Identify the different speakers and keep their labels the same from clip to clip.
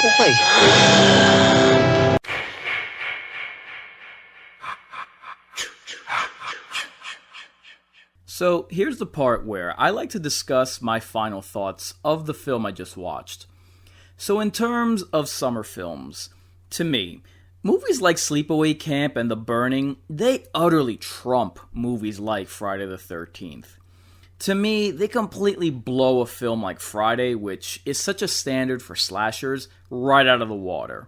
Speaker 1: Okay.
Speaker 2: So here's the part where I like to discuss my final thoughts of the film I just watched. So in terms of summer films, to me, movies like Sleepaway Camp and The Burning, they utterly trump movies like Friday the 13th. To me, they completely blow a film like Friday, which is such a standard for slashers, right out of the water.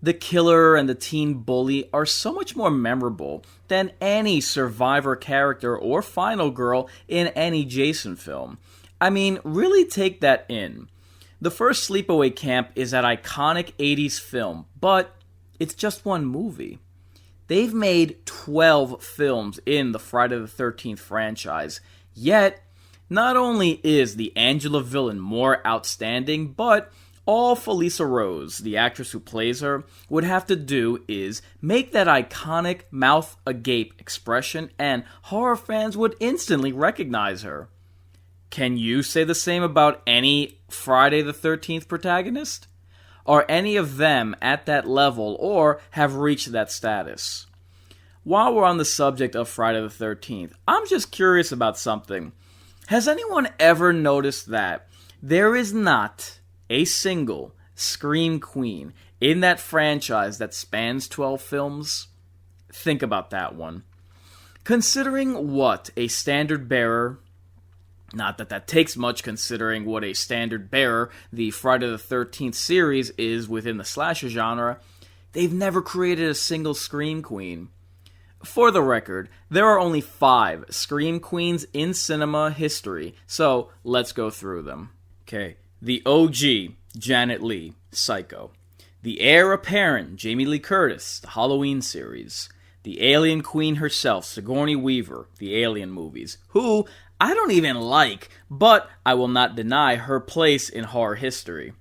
Speaker 2: The killer and the teen bully are so much more memorable than any survivor character or final girl in any Jason film. I mean, really take that in. The first Sleepaway Camp is that iconic 80s film, but it's just one movie. They've made 12 films in the Friday the 13th franchise, yet not only is the Angela villain more outstanding, but all Felissa Rose, the actress who plays her, would have to do is make that iconic mouth agape expression and horror fans would instantly recognize her. Can you say the same about any Friday the 13th protagonist? Are any of them at that level or have reached that status? While we're on the subject of Friday the 13th, I'm just curious about something. Has anyone ever noticed that there is not a single Scream Queen in that franchise that spans 12 films? Think about that one. Considering what a standard bearer, not that that takes much considering what a standard bearer the Friday the 13th series is within the slasher genre, they've never created a single Scream Queen. For the record, there are only 5 Scream Queens in cinema history, so let's go through them. Okay. The OG, Janet Leigh, Psycho. The heir apparent, Jamie Lee Curtis, the Halloween series. The alien queen herself, Sigourney Weaver, the Alien movies, who I don't even like, but I will not deny her place in horror history.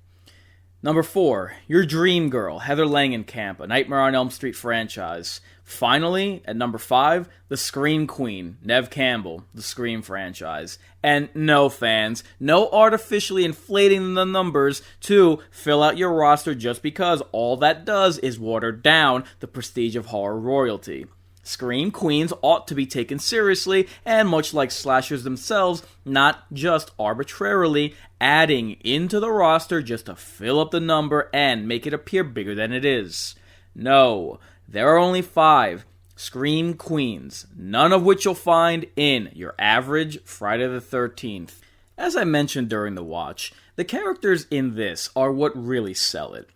Speaker 2: Number 4, your dream girl, Heather Langenkamp, a Nightmare on Elm Street franchise. Finally, at number 5, the Scream Queen, Neve Campbell, the Scream franchise. And no, fans, no artificially inflating the numbers to fill out your roster just because all that does is water down the prestige of horror royalty. Scream Queens ought to be taken seriously, and much like slashers themselves, not just arbitrarily adding into the roster just to fill up the number and make it appear bigger than it is. No, there are only 5 Scream Queens, none of which you'll find in your average Friday the 13th. As I mentioned during the watch, the characters in this are what really sell it.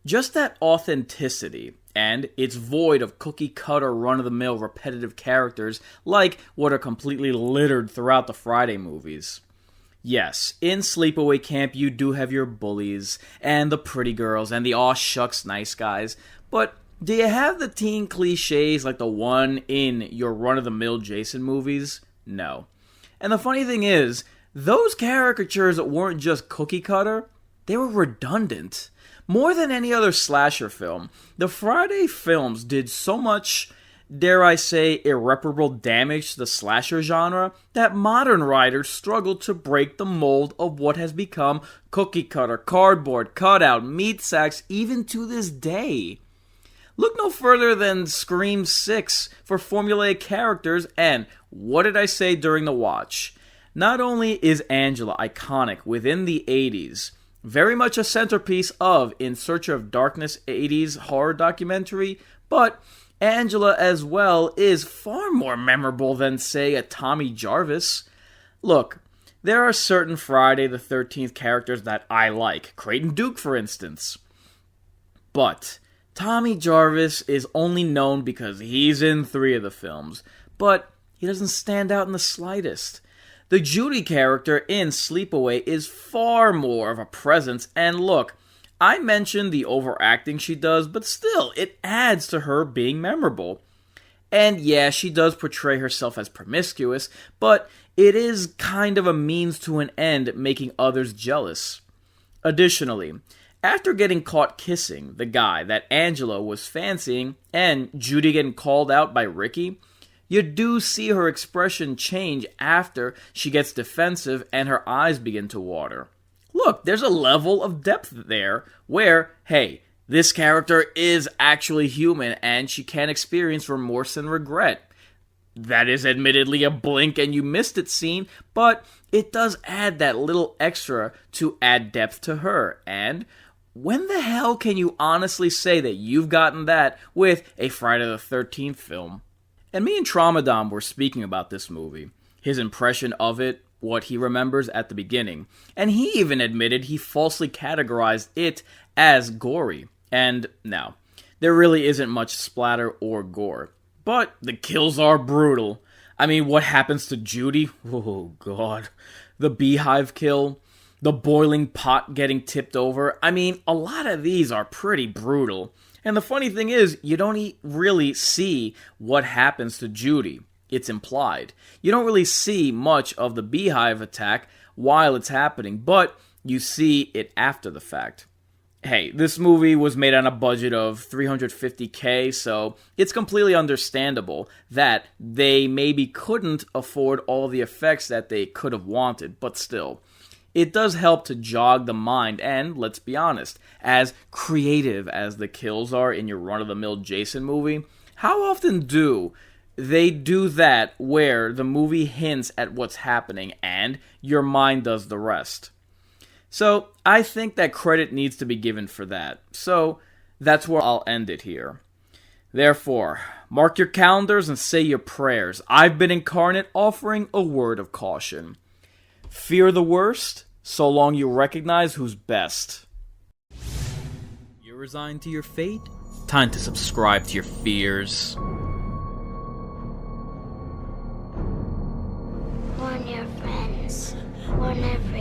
Speaker 2: Just that authenticity, and it's void of cookie-cutter, run-of-the-mill repetitive characters like what are completely littered throughout the Friday movies. Yes, in Sleepaway Camp you do have your bullies, and the pretty girls, and the aw shucks nice guys, but do you have the teen cliches like the one in your run-of-the-mill Jason movies? No. And the funny thing is, those caricatures weren't just cookie-cutter, they were redundant. More than any other slasher film, the Friday films did so much, dare I say, irreparable damage to the slasher genre that modern writers struggled to break the mold of what has become cookie cutter, cardboard, cutout, meat sacks, even to this day. Look no further than Scream 6 for formulaic characters, and what did I say during the watch? Not only is Angela iconic within the 80s, very much a centerpiece of In Search of Darkness 80s horror documentary, but Angela as well is far more memorable than, say, a Tommy Jarvis. Look, there are certain Friday the 13th characters that I like, Creighton Duke for instance. But Tommy Jarvis is only known because he's in 3 of the films, but he doesn't stand out in the slightest. The Judy character in Sleepaway is far more of a presence, and look, I mentioned the overacting she does, but still, it adds to her being memorable. And yeah, she does portray herself as promiscuous, but it is kind of a means to an end making others jealous. Additionally, after getting caught kissing the guy that Angela was fancying, and Judy getting called out by Ricky, you do see her expression change after she gets defensive and her eyes begin to water. look, there's a level of depth there where, hey, this character is actually human and she can experience remorse and regret. That is admittedly a blink and you missed it scene, but it does add that little extra to add depth to her. And when the hell can you honestly say that you've gotten that with a Friday the 13th film? And me and Tramadom were speaking about this movie, his impression of it, what he remembers at the beginning, and he even admitted he falsely categorized it as gory. And now, there really isn't much splatter or gore. But the kills are brutal. I mean, what happens to Judy? Oh, God. The beehive kill. The boiling pot getting tipped over. I mean, a lot of these are pretty brutal. And the funny thing is, you don't really see what happens to Judy. It's implied. You don't really see much of the beehive attack while it's happening, but you see it after the fact. Hey, this movie was made on a budget of $350K, so it's completely understandable that they maybe couldn't afford all the effects that they could have wanted, but still, it does help to jog the mind, and let's be honest, as creative as the kills are in your run-of-the-mill Jason movie, how often do they do that where the movie hints at what's happening and your mind does the rest? So, I think that credit needs to be given for that. So, that's where I'll end it here. Therefore, mark your calendars and say your prayers. I've been Inkarnate, offering a word of caution. Fear the worst, so long you recognize who's best. You're resigned to your fate? Time to subscribe to your fears.
Speaker 1: Warn your friends. Warn everyone.